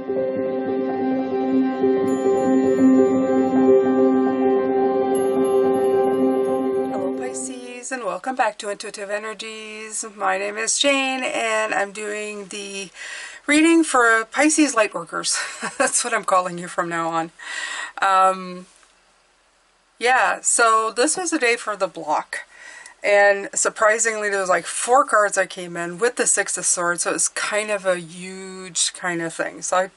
Hello Pisces, and welcome back to Intuitive Energies. My name is Jane, and I'm doing the reading for Pisces Lightworkers. That's what I'm calling you from now on. Yeah, so this was a day for the block. And surprisingly, there was like 4 cards that came in with the Six of Swords, so it was kind of a huge kind of thing. So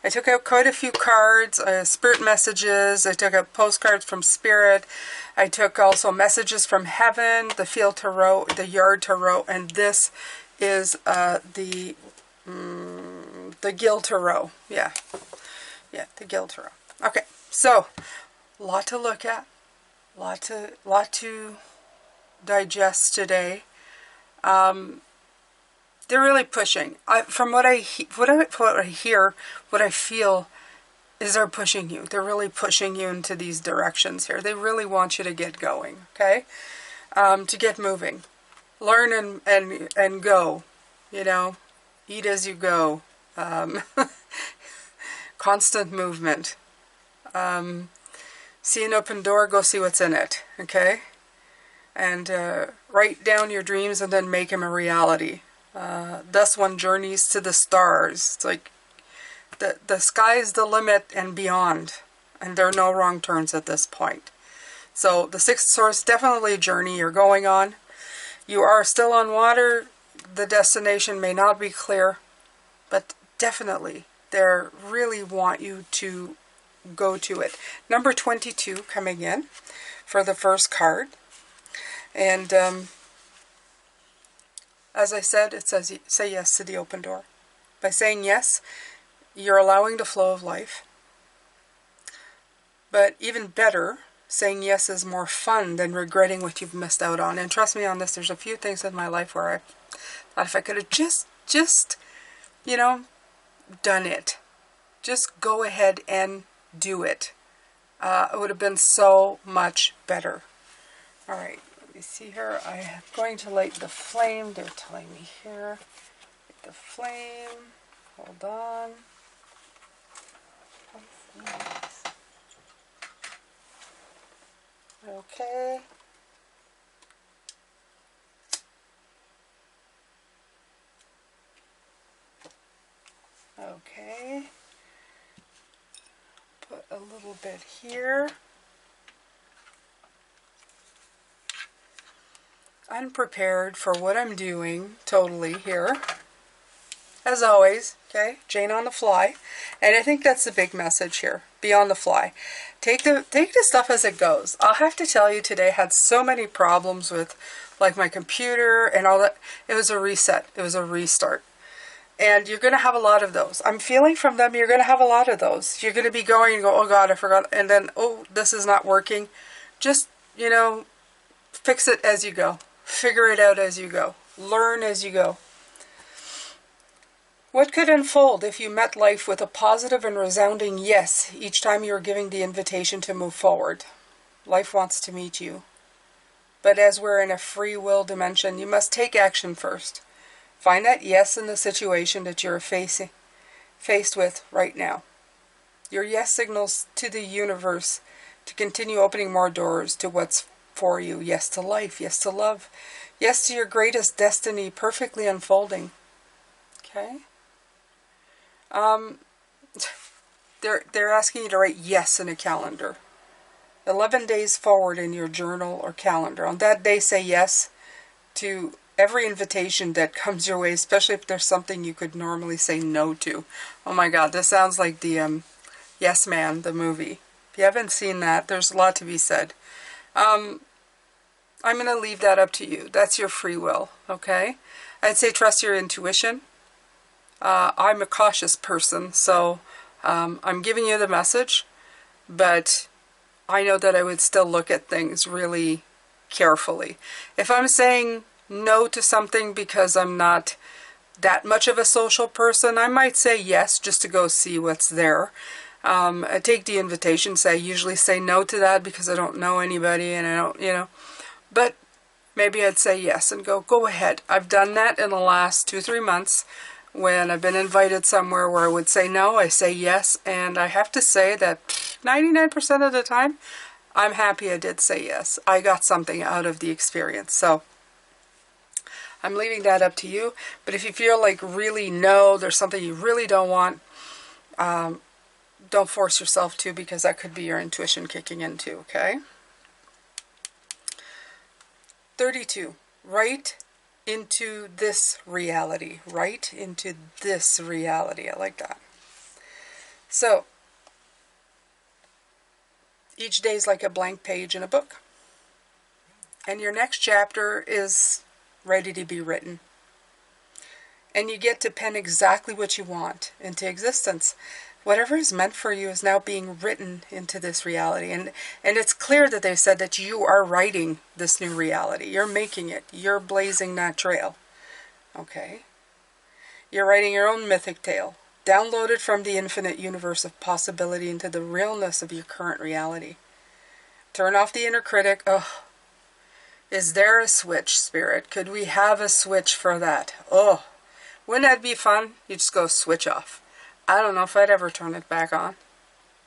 I took out quite a few cards, spirit messages, I took out postcards from spirit, I took also messages from heaven, the field tarot, the yard tarot, and this is the Gil tarot. Yeah, the Gil tarot. Okay, so a lot to look at, lot to digest today. They're really pushing. From what I hear, what I feel is they're pushing you. They're really pushing you into these directions here. They really want you to get going, okay? To get moving. Learn and go, you know. Eat as you go. Constant movement. See an open door, go see what's in it, okay? And write down your dreams and then make them a reality. Thus one journeys to the stars. It's like the sky's the limit and beyond. And there are no wrong turns at this point. So the Sixth Source, definitely a journey you're going on. You are still on water. The destination may not be clear. But definitely, they really want you to go to it. Number 22 coming in for the first card. And as I said, it says say yes to the open door. By saying yes, you're allowing the flow of life. But even better, saying yes is more fun than regretting what you've missed out on. And trust me on this, there's a few things in my life where I thought if I could have just, you know, done it. Just go ahead and do it. It would have been so much better. All right. You see here, I am going to light the flame. They're telling me here. Light the flame. Hold on. Okay. Okay. Put a little bit here. Unprepared for what I'm doing totally here. As always, okay, Jane on the fly. And I think that's the big message here. Be on the fly. Take the stuff as it goes. I'll have to tell you today I had so many problems with like my computer and all that. It was a reset. It was a restart. And you're going to have a lot of those. I'm feeling from them you're going to have a lot of those. You're going to be going and go, oh God, I forgot. And then, oh, this is not working. Just, you know, fix it as you go. Figure it out as you go. Learn as you go. What could unfold if you met life with a positive and resounding yes each time you were giving the invitation to move forward? Life wants to meet you. But as we're in a free will dimension, you must take action first. Find that yes in the situation that you're faced with right now. Your yes signals to the universe to continue opening more doors to what's for you. Yes to life, yes to love, yes to your greatest destiny perfectly unfolding. Okay? They're asking you to write yes in a calendar. 11 days forward in your journal or calendar. On that day, say yes to every invitation that comes your way, especially if there's something you could normally say no to. Oh my God, this sounds like the Yes Man, the movie. If you haven't seen that, there's a lot to be said. I'm going to leave that up to you. That's your free will, okay? I'd say trust your intuition. I'm a cautious person, so I'm giving you the message, but I know that I would still look at things really carefully. If I'm saying no to something because I'm not that much of a social person, I might say yes just to go see what's there. I take the invitation, say I usually say no to that because I don't know anybody and I don't, you know, but maybe I'd say yes and go ahead. I've done that in the last 2-3 months when I've been invited somewhere where I would say no, I say yes. And I have to say that 99% of the time, I'm happy I did say yes. I got something out of the experience. So I'm leaving that up to you. But if you feel like really no, there's something you really don't want, don't force yourself to, because that could be your intuition kicking in too, okay? 32. Right into this reality. Right into this reality. I like that. So, each day is like a blank page in a book. And your next chapter is ready to be written. And you get to pen exactly what you want into existence. Whatever is meant for you is now being written into this reality. And it's clear that they said that you are writing this new reality. You're making it. You're blazing that trail. Okay? You're writing your own mythic tale. Downloaded from the infinite universe of possibility into the realness of your current reality. Turn off the inner critic. Ugh. Is there a switch, Spirit? Could we have a switch for that? Oh, wouldn't that be fun? You just go switch off. I don't know if I'd ever turn it back on.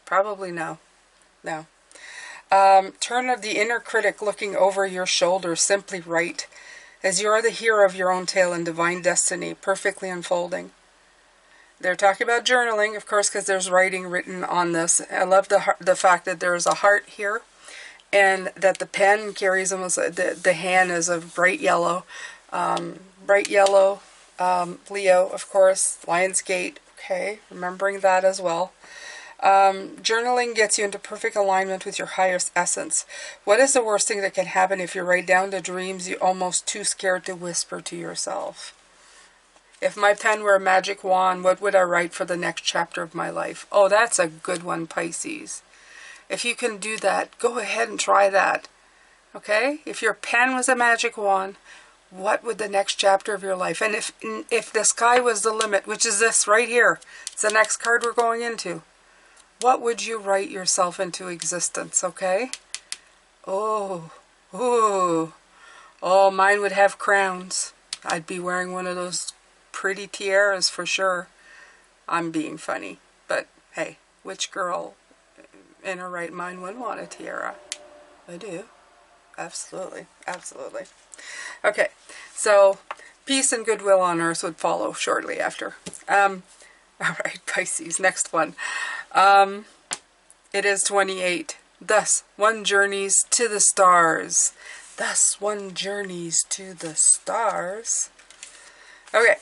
Probably no. No. Turn of the inner critic looking over your shoulder. Simply write. As you are the hero of your own tale and divine destiny, perfectly unfolding. They're talking about journaling, of course, because there's writing written on this. I love the fact that there's a heart here, and that the pen carries almost, the hand is a bright yellow. Leo, of course, Lionsgate. Okay, remembering that as well. Journaling gets you into perfect alignment with your highest essence. What is the worst thing that can happen if you write down the dreams you're almost too scared to whisper to yourself? If my pen were a magic wand, what would I write for the next chapter of my life? Oh, that's a good one, Pisces. If you can do that, go ahead and try that. Okay? If your pen was a magic wand, what would the next chapter of your life? And if the sky was the limit, which is this right here, it's the next card we're going into. What would you write yourself into existence, okay? Oh, mine would have crowns. I'd be wearing one of those pretty tiaras for sure. I'm being funny, but hey, which girl in her right mind wouldn't want a tiara? I do. Absolutely, absolutely. Okay, so peace and goodwill on earth would follow shortly after. All right, Pisces, next one. It is 28. Thus, one journeys to the stars. Thus, one journeys to the stars. Okay.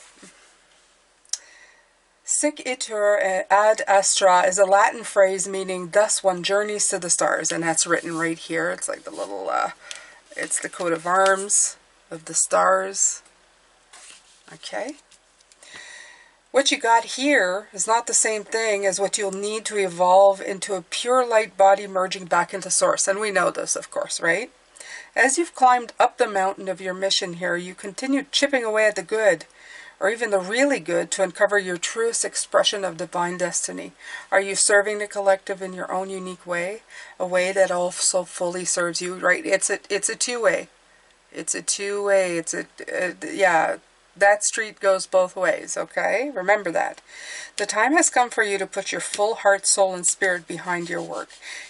Sic itur ad astra is a Latin phrase meaning thus one journeys to the stars. And that's written right here. It's like the little, it's the coat of arms of the stars. Okay. What you got here is not the same thing as what you'll need to evolve into a pure light body merging back into source. And we know this, of course, right? As you've climbed up the mountain of your mission here, you continue chipping away at the good, or even the really good, to uncover your truest expression of divine destiny. Are you serving the collective in your own unique way? A way that also fully serves you, right? It's a two-way. It's a two-way. Yeah. That street goes both ways, okay? Remember that. The time has come for you to put your full heart, soul, and spirit behind your work.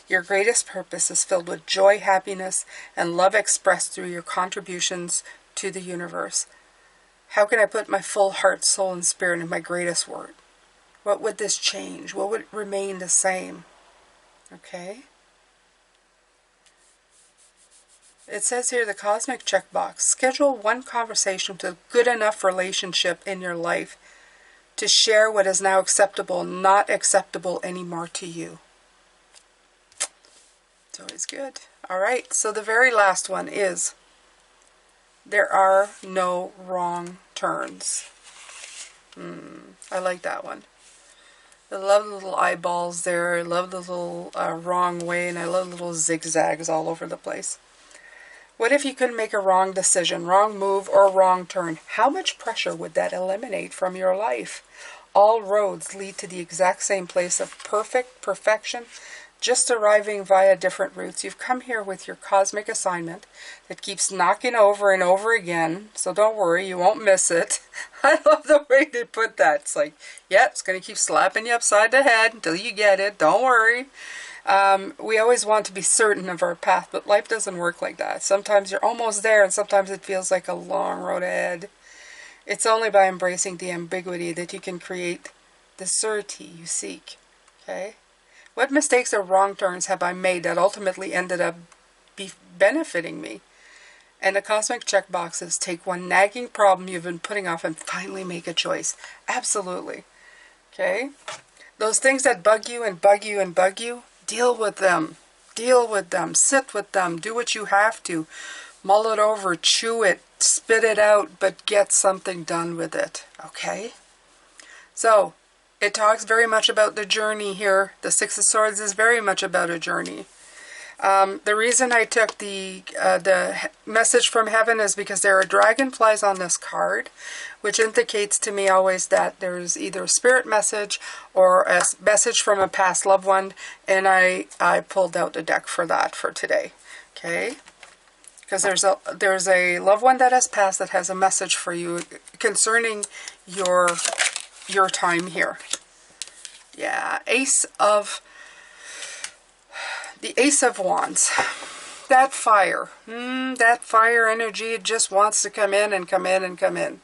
Your greatest purpose is filled with joy, happiness, and love expressed through your contributions to the universe. How can I put my full heart, soul, and spirit in my greatest work? What would this change? What would remain the same? Okay? It says here, the cosmic checkbox. Schedule one conversation with a good enough relationship in your life to share what is now acceptable, not acceptable anymore to you. It's always good. All right, so the very last one is, there are no wrong turns. I like that one. I love the little eyeballs there. I love the little wrong way, and I love the little zigzags all over the place. What if you couldn't make a wrong decision, wrong move, or wrong turn? How much pressure would that eliminate from your life? All roads lead to the exact same place of perfection, just arriving via different routes. You've come here with your cosmic assignment that keeps knocking over and over again. So don't worry, you won't miss it. I love the way they put that. It's like, yeah, it's going to keep slapping you upside the head until you get it. Don't worry. We always want to be certain of our path, but life doesn't work like that. Sometimes you're almost there, and sometimes it feels like a long road ahead. It's only by embracing the ambiguity that you can create the certainty you seek. Okay? What mistakes or wrong turns have I made that ultimately ended up benefiting me? And the cosmic checkboxes: take one nagging problem you've been putting off and finally make a choice. Absolutely. Okay? Those things that bug you and bug you and bug you, deal with them. Deal with them. Sit with them. Do what you have to. Mull it over. Chew it. Spit it out. But get something done with it. Okay? So, it talks very much about the journey here. The Six of Swords is very much about a journey. The reason I took the message from heaven is because there are dragonflies on this card, which indicates to me always that there's either a spirit message or a message from a past loved one, and I pulled out the deck for that for today. Okay? Because there's a loved one that has passed that has a message for you concerning your time here. Yeah, the Ace of Wands. That fire energy, it just wants to come in and come in and come in.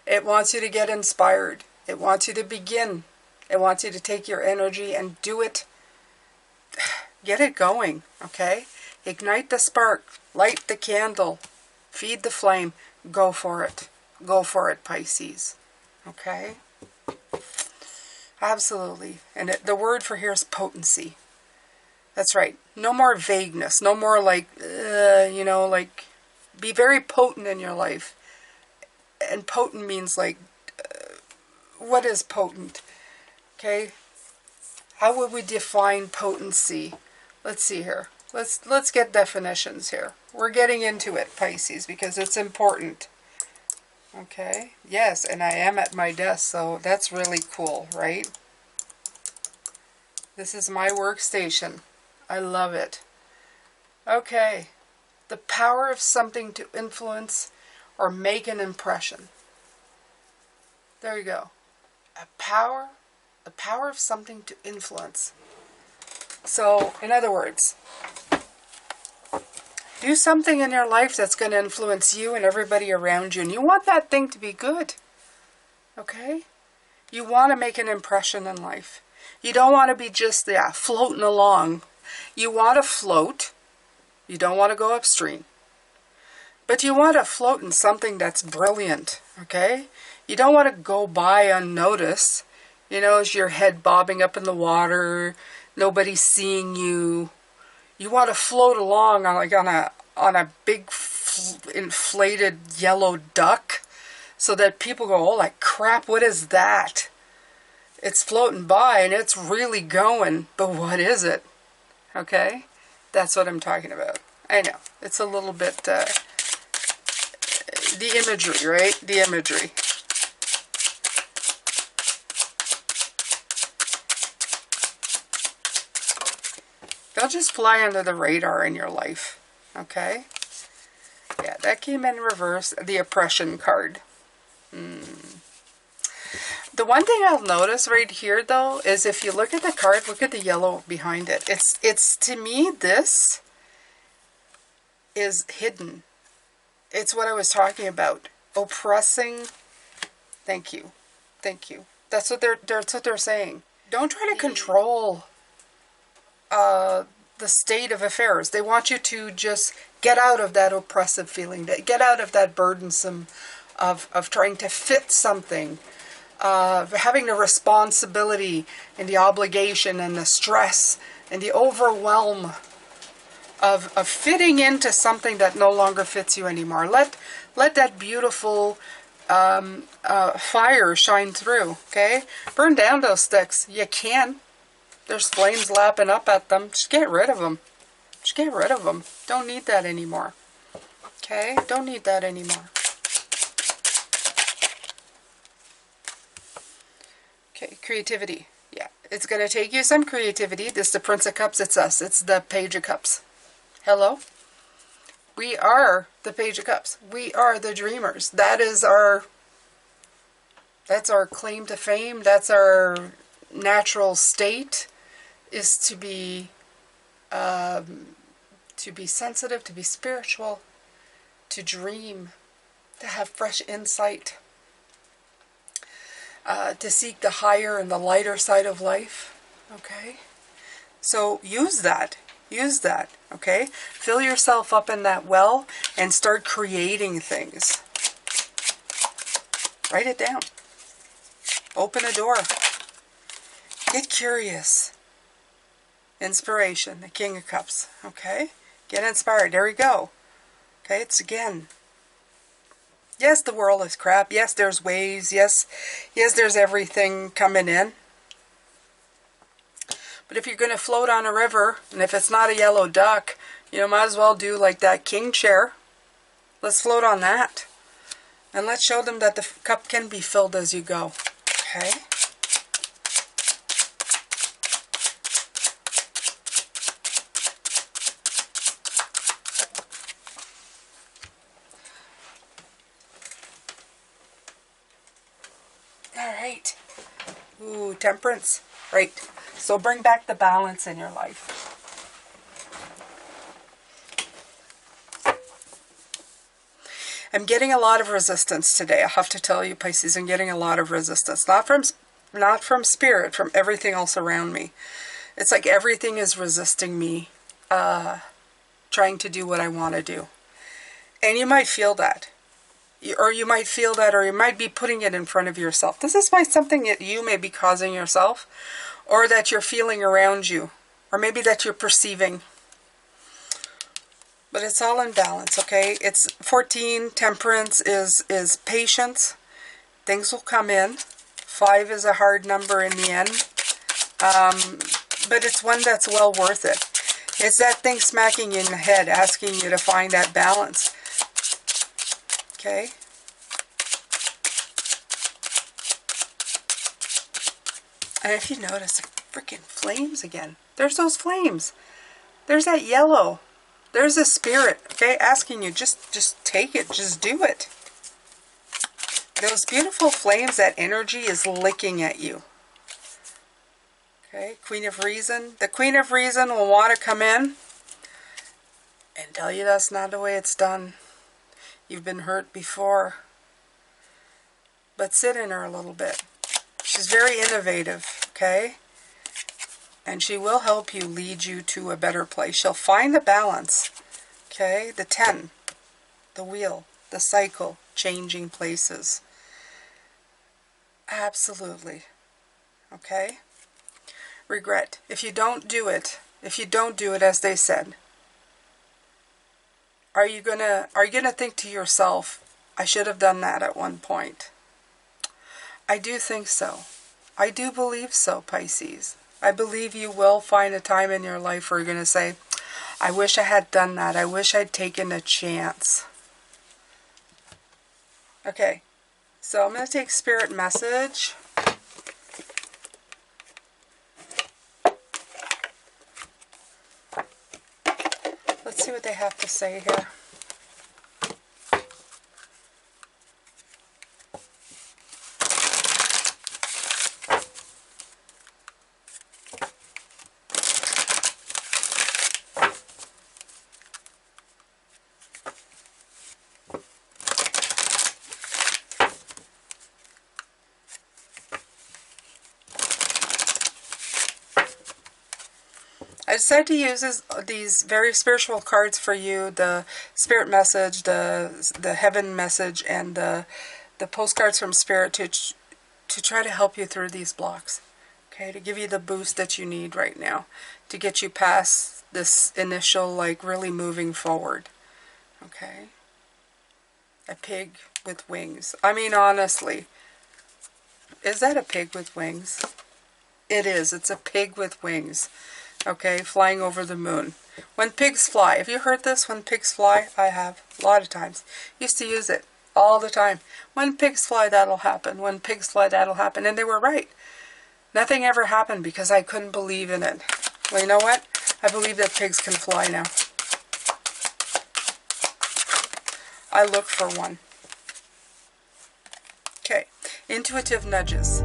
It wants you to get inspired. It wants you to begin. It wants you to take your energy and do it. Get it going, okay? Ignite the spark. Light the candle. Feed the flame. Go for it. Go for it, Pisces. Okay? Absolutely. And the word for here is potency. That's right. No more vagueness. No more like, like, be very potent in your life. And potent means like, what is potent? Okay? How would we define potency? Let's see here. Let's get definitions here. We're getting into it, Pisces, because it's important. Okay? Yes, and I am at my desk, so that's really cool, right? This is my workstation. I love it. Okay. The power of something to influence or make an impression. There you go. The power of something to influence. So, in other words, do something in your life that's going to influence you and everybody around you. And you want that thing to be good. Okay? You want to make an impression in life. You don't want to be just, floating along. You want to float. You don't want to go upstream. But you want to float in something that's brilliant, okay? You don't want to go by unnoticed. You know, as your head bobbing up in the water, nobody's seeing you. You want to float along on a big inflated yellow duck so that people go, oh, like crap, what is that? It's floating by and it's really going, but what is it? Okay? That's what I'm talking about. I know. It's a little bit, the imagery, right? The imagery. They'll just fly under the radar in your life. Okay? Yeah, that came in reverse. The oppression card. The one thing I'll notice right here, though, is if you look at the card, look at the yellow behind it. It's to me, this is hidden. It's what I was talking about. Oppressing. Thank you. Thank you. That's what they're saying. Don't try to control the state of affairs. They want you to just get out of that oppressive feeling, get out of that burdensome of trying to fit something. Having the responsibility and the obligation and the stress and the overwhelm of fitting into something that no longer fits you anymore. Let that beautiful fire shine through, okay? Burn down those sticks. You can. There's flames lapping up at them. Just get rid of them. Just get rid of them. Don't need that anymore. Okay? Don't need that anymore. Okay, creativity. Yeah, It's going to take you some creativity. This is the Prince of Cups. It's us. It's the Page of Cups. Hello? We are the Page of Cups. We are the dreamers. That's our claim to fame. That's our natural state, is to be sensitive, to be spiritual, to dream, to have fresh insight, to seek the higher and the lighter side of life. Okay? So use that. Use that. Okay? Fill yourself up in that well and start creating things. Write it down. Open a door. Get curious. Inspiration, the King of Cups. Okay? Get inspired. There we go. Okay, it's again. Yes, the world is crap. Yes, there's waves. Yes, there's everything coming in. But if you're going to float on a river, and if it's not a yellow duck, you might as well do like that king chair. Let's float on that. And let's show them that the cup can be filled as you go. Okay? Alright. Ooh, Temperance. Right. So bring back the balance in your life. I'm getting a lot of resistance today. I have to tell you, Pisces, I'm getting a lot of resistance. Not from spirit, from everything else around me. It's like everything is resisting me, trying to do what I want to do. And you might feel that. Or you might feel that, or you might be putting it in front of yourself. This is something that you may be causing yourself, or that you're feeling around you, or maybe that you're perceiving. But it's all in balance, okay? It's 14. Temperance is patience. Things will come in. 5 is a hard number in the end. But it's one that's well worth it. It's that thing smacking you in the head, asking you to find that balance. Okay? And if you notice, the freaking flames again. There's those flames. There's that yellow. There's a spirit, okay, asking you, just take it, just do it. Those beautiful flames, that energy is licking at you. Okay, Queen of Reason. The Queen of Reason will want to come in and tell you that's not the way it's done. You've been hurt before. But sit in her a little bit. She's very innovative, okay? And she will help you, lead you to a better place. She'll find the balance, okay? The 10, the wheel, the cycle, changing places. Absolutely, okay? Regret. If you don't do it as they said, are you gonna think to yourself, I should have done that at one point? I do think so. I do believe so, Pisces. I believe you will find a time in your life where you're going to say, I wish I had done that. I wish I'd taken a chance. Okay, so I'm going to take Spirit Message. Let's see what they have to say here. I decided to use these very spiritual cards for you, the Spirit Message, the Heaven Message, and the postcards from Spirit to try to help you through these blocks. Okay, to give you the boost that you need right now, to get you past this initial, like, really moving forward. Okay? A pig with wings. I mean, honestly, is that a pig with wings? It is. It's a pig with wings. Okay, flying over the moon. When pigs fly. Have you heard this? When pigs fly? I have. A lot of times. Used to use it all the time. When pigs fly, that'll happen. When pigs fly, that'll happen. And they were right. Nothing ever happened because I couldn't believe in it. Well, you know what? I believe that pigs can fly now. I look for one. Okay, intuitive nudges.